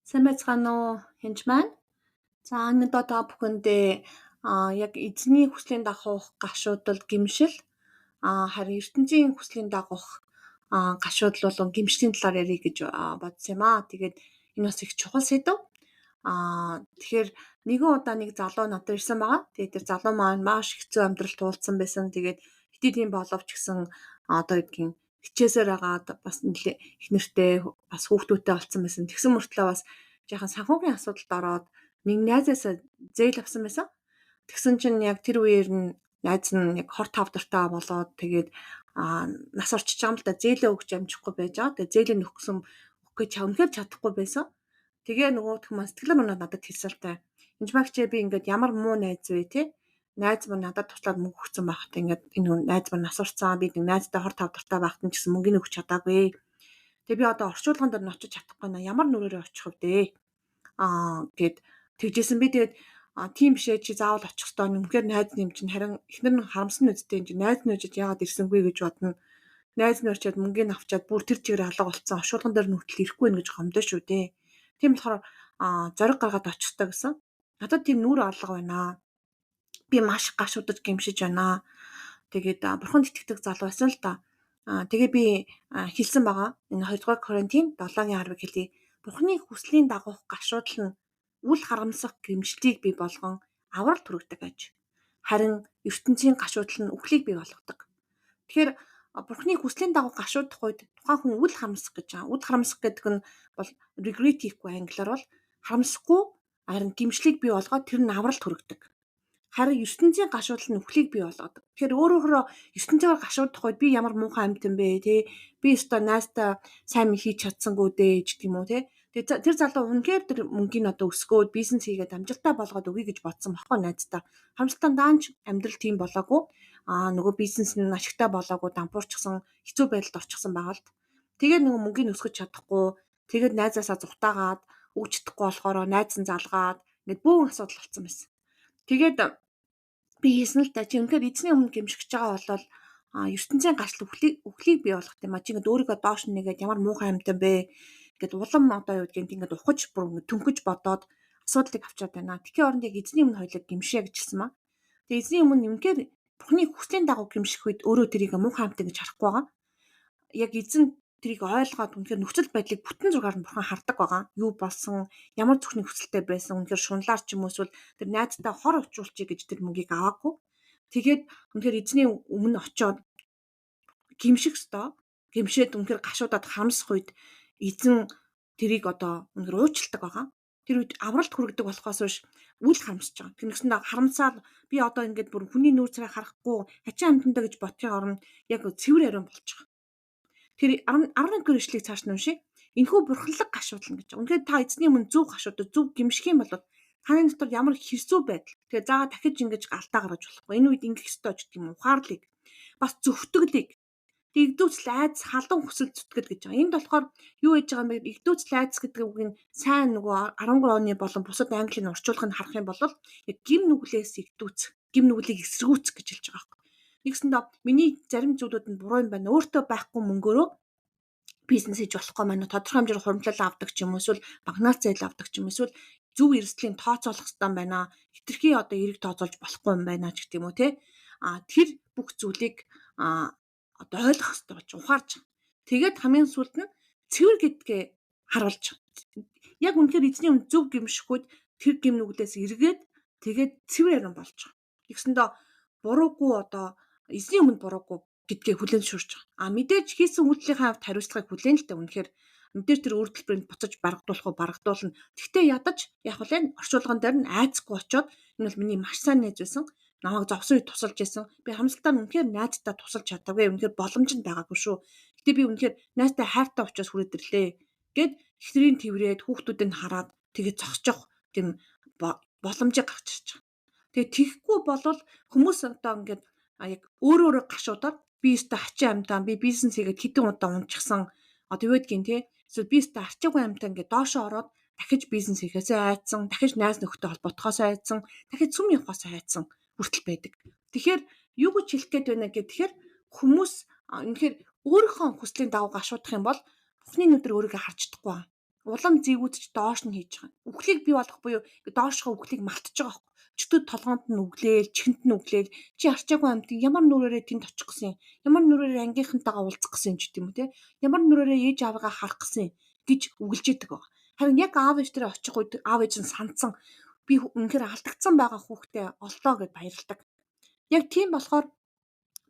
Сайн байцгаана уу хэнч маань? За өнөөдөр та бүхэндээ яг эзний хүслийн дагах гашуудал гимшил харин ертөнцийн хүслийн дагах гашуудал болон гимшлийн талаар ярих гэж бодсон юм аа. Тэгээд энэ бас их чухал сэдв. Тэгэхээр нэгэн удаа нэг залуу надад ирсэн байгаа. Тэгээд тэр залуу маань маш хэцүү амьдрал туулсан байсан. Тэгээд хэдий тийм боловч гэсэн одоо гэдгийг хичээсээр агаад бас их нэртэй бас хүүхдүүдтэй болсон байсан. Тэгсэн мөртлөө бас жоохон санхүүгийн асуудалд ороод нэг найзаасаа зээл авсан байсан. Тэгсэн чинь яг тэр үеэр нь найз нь яг хор тавдартай болоод тэгээд нас орчиж байгаа юм л да, зээлээ өгч амжихгүй байж байгаа. Тэгээд зээлээ өгөх гэж үнэхээр чадахгүй байсан. Тэгээ нөгөөх маань сэтгэлээр манад надад хэлсэн л та. Энд багчаа би ингээд ямар муу найз вэ те? Найз маань надад туслаад мөнгө өгсөн байхад ингээд энэ найз маань нас орцсон. Би нэг найзтай хор тавдартай байхад нь ч гэсэн мөнгөний өгч чадаагүй. Тэгээ би одоо орчуулган дээр нь очиж чадахгүй наа. Ямар нүрээрээ очих вэ? Гэд тэгжсэн би тэгээд тийм бишээ чи заавал очих ёстой. Үнэхээр найз нэм чинь харин эхнэр нь харамсан үсттэй энэ найз нь үжиж яагаад ирсэнгүй гэж бодно. Найз нь очиад мөнгөний авчаад бүр тэр чигээр алга болцсон. Орчуулган дээр нь хүртэл ирэхгүй нэ гэж гомдоо шүү дээ. Тийм болохоор зориг гаргаад очих ёстой гэсэн. Надад тийм нүур алга байна. Би маш гашуудаж гэмшиж байна. Тэгээд бурханд итгэдэг залуу байсан л да. Тэгээ би хэлсэн байгаа. Энэ 2 дугаар Коринтын 7-гийн 10-ыг хэлье. Бурханы хүслийн дагуух гашуудал нь үл харамсах гэмшлийг бий болгон аврал түргдэг аж. Харин ертөнцийн гашуудал нь үхлийг бий болгодог. Тэгэхээр бурханы хүслийн дагуух гашуудах үед тухайн хүн үл харамсах гэж байгаа. Үл харамсах гэдэг нь бол regret хийхгүй англиар бол харамсахгүй харин гэмшлийг бий болгоод тэр нь аврал түргдэг. Харин ертөнцийн гашуудал нь үхлийг бий болгодог. Тэгэхээр өөрөөр ертөнцийн гашуудах үед би ямар муухай амьтан бэ те? Би өстой найстай сайн хийж чадсангүй дээ гэдэг юм уу те? Тэгээ тэр залуу үнэхээр тэр мөнгөний одоо өсгөөд бизнес хийгээд амжилттай болгоод өгье гэж бодсон баггүй найздаа. Хамсалтаа даанч амьдрал тийм болоогүй. Нөгөө бизнес нь ашигтай болоогүй, дампуурчсан, хэцүү байдалд орчихсон байгаа л. Тэгээд нөгөө мөнгөний өсгөж чадахгүй, тэгээд найзаасаа зүхтаагаад өгч чадахгүй болохоор найз нь залгаад ингээд бөөн асуудал болсон байсан. Тэгээд би хийсэн л та чи үнэхээр эзний өмнө гэмшигч байгаа болол ертөнцийн гашлал үхлийг бий болгох юм а. Чи ингээд өөрийгөө доош нэгээд ямар муухай амьтан бэ гэд улам одоо юу гэдгийг ингээд ухаж бүр төнгөж бодоод асуудлыг авчаад байна. Тэгэхээр оронд яг эзний өмнө хоёлыг гэмшээ гэж хэлсэн маа. Тэгээ эзний өмнө үнэхээр Бурхны хүслийн дагуу гэмших үед өөрөө тэрийг муухай амьтан гэж харахгүй байгаа. Яг эзэн тэрийг ойлгоод үнэхээр нөхцөл байдлыг бүтэн зургаар нь Бурхан хардаг байгаа. Юу болсон, ямар зүрхний хүсэлтэй байсан, үнэхээр шунлаар ч юм уу эсвэл тэр найзтай хор учруулчих гэж тэр мөнгийг аваагүй. Тэгээд үнэхээр эзний өмнө очиод гимших ёстой. Гимшээд үнэхээр гашуудаад харамсах үед эзэн тэрийг одоо үнэхээр уучилдаг байгаа. Тэр үед авралт хүргэдэг болохоос биш үл харамсаж байгаа. Тэгнэсэндээ харамсаад би одоо ингээд бүр хүний нүүр царай харахгүй хачаа амьтандаа гэж бодохын оронд яг цэвэр ариун болж байгаа. Тэр 11 ишлэгийг цааш нь уншия. Энэхүү бурханлаг гашуудлан гэж. Үнэхээр та эзний өмнө зөв гашуудад зөв гимших юм бол таны дотор ямар хэрсүү байдал. Тэгээ заа дахиж ингэж алдаа гаргаж болохгүй. Энэ үед ингэх ёстой ч гэдэг юм ухаарлыг бас зөвхтөглийг игдүүцэл айц халуун хүсэл зүтгэл гэж байгаа. Энд болохоор юу хийж байгаа юм бэ? Игдүүцэл айц гэдэг үгийг сайн нөгөө 13 оны болон бусад английн орчуулгыг харах юм бол яг гим нүглээс игдүүцэх, гим нүглийг эсэргүүцэх гэж хэлж байгаа юм. Нэгсэндээ миний зарим зүйлүүд нь буруу юм байна. Өөртөө байхгүй мөнгөөрөө бизнес хийж болохгүй маань тодорхой хэмжээгээр хуримтлал авдаг ч юм уу эсвэл багнаас зээл авдаг ч юм эсвэл зөв эрсдлийн тооцоолох хэрэгтэй юм байна. Хитрхи одоо эрэг тооцоолж болохгүй юм байна ч гэдэг юм уу те. Тэр бүх зүйлийг одоо ойлгох хэрэгтэй болж ухаарч. Тэгээд хамгийн сүүлд нь цэвэр гэдгээ харуулж. Яг үнэхээр эзний өмнө зөв гимшихүүд тэр гим нүглээс эргээд тэгээд цэвэр ариун болж байгаа. Тэгсэндээ буруугүй одоо эзний өмнө буруугүй гэдгээ хүлээн зөвшөөрч байгаа. Мэдээж хийсэн үйлдэлийнхаа хувьд хариуцлагыг хүлээн л дээ үнэхээр мэдээж тэр үр төлбөрөнд буцаж баргадуулна. Гэхдээ ядаж яг л энэ орчуулган дээр нь айцгүй очоод энэ бол миний маш сайн найз байсан. Намайг зовсон үед тусалж исэн. Би хамсалтаа үнэхээр найзтай тусалж чадаагүй. Үнэхээр боломж нь байгаагүй шүү. Гэтэ би үнэхээр найзтай хайртай учраас хүрээд ирлээ. Гэт ихтрийн тэрврээд хүүхдүүдийг хараад тэгээд зогсчих тийм боломжийг гарч ирж байгаа. Тэгээд тийхгүй болвол хүмүүс одоо ингээд яг өөрөө гашуудаад би өстө ачаа амтаа би бизнес хийгээд хэдэн удаа унчихсан одоо юу гэдгийг те эсвэл би өстө арчаагүй амтаа ингээд доошоо ороод дахиж бизнес хийхээсээ айцсан дахиж найз нөхдөд холбогдохоос айцсан дахиж сүм явахаас айцсан хүртэл байдаг. Тэгэхээр юу гэж хэлэх гээд байна гэхээр хүмүүс үнэхээр өөрийнхөө хүслийн дагуу гашуудах юм бол Бурхны нүдээр өөрийгөө харж чадахгүй. улам зэвүүцэж доош нь хийж байгаа. Үхлийг бий болгох буюу доошхоо үхлийг мартаж байгаа байхгүй. Чөтгөр толгоонд нь өглөөл, чихэнд нь өглөөл, чи арчаагүй амьтан ямар нүрээрээ тэнд очих гэсэн юм. Ямар нүрээрээ ангийнхантайгаа уулзах гэсэн юм ч гэдэм үү те. Ямар нүрээрээ ээж аавыгаа харах гэсэн гэж үгэлж яадаг байгаа. Харин яг аав ээж тэрэ очих үед аав ээж нь сандсан би үнэхээр алдагдсан байгаа хүүхдээ олтоо гэд баярлдаг. Яг тийм болохоор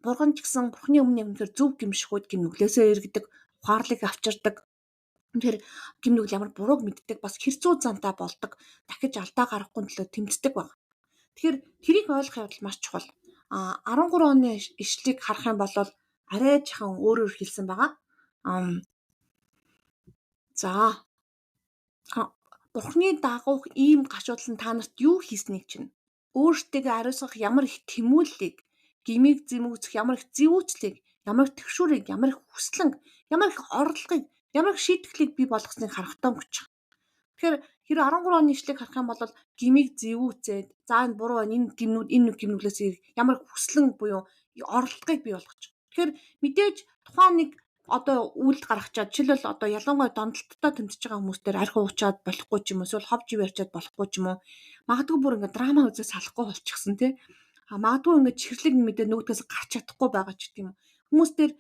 бурган ч гэсэн бурхны өмнө үнэхээр зөв гимшихүүд гин нүглээсээ эргэдэг, ухаарлыг авчирдаг. Тэр гим нүгэл ямар бурууг мэддэг бас хэрцүү зантай болдог. Дахиж алдаа гарахгүй төлөө тэмцдэг баг. Тэгэхээр тэрийг ойлгох явдал маш чухал. 13 оны ишлэгийг харах юм бол арай жахан өөрөөр хэлсэн байгаа. За Бурхны дагуух ийм гашуудлал нь та нарт юу хийснийг чинь өөртөө ариусгах ямар их тэмүүллийг, гмийг зэмүүцэх ямар их зэвүүцлийг, ямар их төвшүүрийг, ямар их хүслэн, ямар их орлогыг, ямар их шийтгэлийг бий болгосныг харахтаа өнгөч. Тэгэхээр хэрэв 13 оны ишлэгийг харах юм бол гмийг зэвүүцээд за энэ буруу байна, энэ гимнүүд энэ гимнүглээс ямар их хүслэн буюу орлогыг бий болгож. Тэгэхээр мэдээж тухайн нэг одоо үйлд гаргачаад жишээлбэл одоо ялангуяа дондолттой тэмцэж байгаа хүмүүстээр архи уучаад болохгүй ч юм уу эсвэл ховж ярьчаад болохгүй ч юм уу магадгүй бүр ингээд драма үзэж салахгүй болчихсон тий. Магадгүй ингээд чихэрлэг мэдээ нөгөөдгөөс гарч чадахгүй байгаа ч гэдэм юм. Хүмүүстээр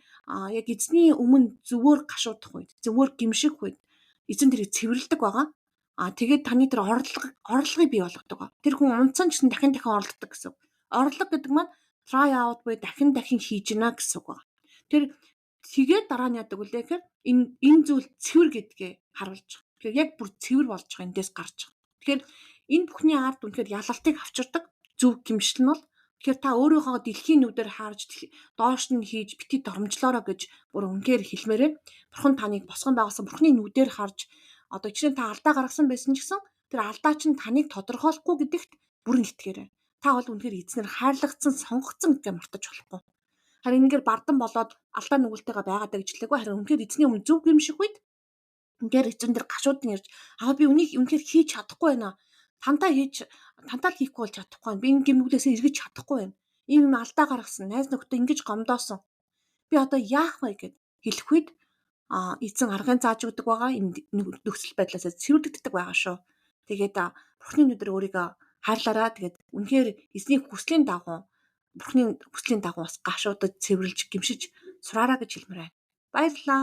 яг эзний өмнө зөвөр гашуудах үед, зөвөр гимших үед эзэн тэрийг цэвэрлдэг байгаа. Тэгээд таны тэр орлогыг бий болгодог. Тэр хүн унтсан ч гэсэн дахин орлогдог гэсэн. Орлого гэдэг маань try out буюу дахин хийж гинэ гэсэн үг байна. Тэр тэгээд дараа нь яадаг үлээ гэхээр энэ зүйл цэвэр гэдгээ харуулж байгаа. Тэгэхээр яг бүр цэвэр болж байгаа эндээс гарч байгаа. Тэгэхээр энэ бүхний ард үнэхээр ялалтыг авчирдаг зөв гимшил нь бол тэгэхээр та өөрийнхөө дэлхийн нүдээр харж доош нь хийж бити дормжлоороо гэж бүр үнэхээр хэлмээрээ бурхан таныг босгон байгуулсан бурханы нүдээр харж одоо чинь та алдаа гаргасан байсан ч гэсэн тэр алдаа чинь таныг тодорхойлохгүй гэдэгт бүрэн итгээрэй. Та бол үнэхээр эзнэр хайрлагдсан, сонгогдсон гэдгээ мартаж болохгүй. Харин ингээд бардан болоод алдаа нүгэлтэйгээ байгаад гэж хэлээгүй харин үнэхээр эзний өмнө зөв гимших үед ингээд эзэн дээр гашууд нь ярьж би үнийг үнэхээр хийж чадахгүй байна. Тантаа л хийхгүй бол чадахгүй байна. Би энэ гимнүглээсээ эргэж чадахгүй байна. Ийм алдаа гаргасан. Найз нөхдөд ингэж гомдоосон. Би одоо яах вэ гэд хэлэх үед эзэн аргын зааж өгдөг байгаа. Энэ нөхцөл байдлаасаа цэвэрлэгддэг байгаа шүү. Тэгээд бурхны нүдээр өөрийгөө хайрлаараа тэгээд үнэхээр эзний хүслийн дагуу бурхны хүслийн дагуу бас гашуудад цэвэрлж гимшиж сураараа гэж хэлмээр байна. Баярлалаа.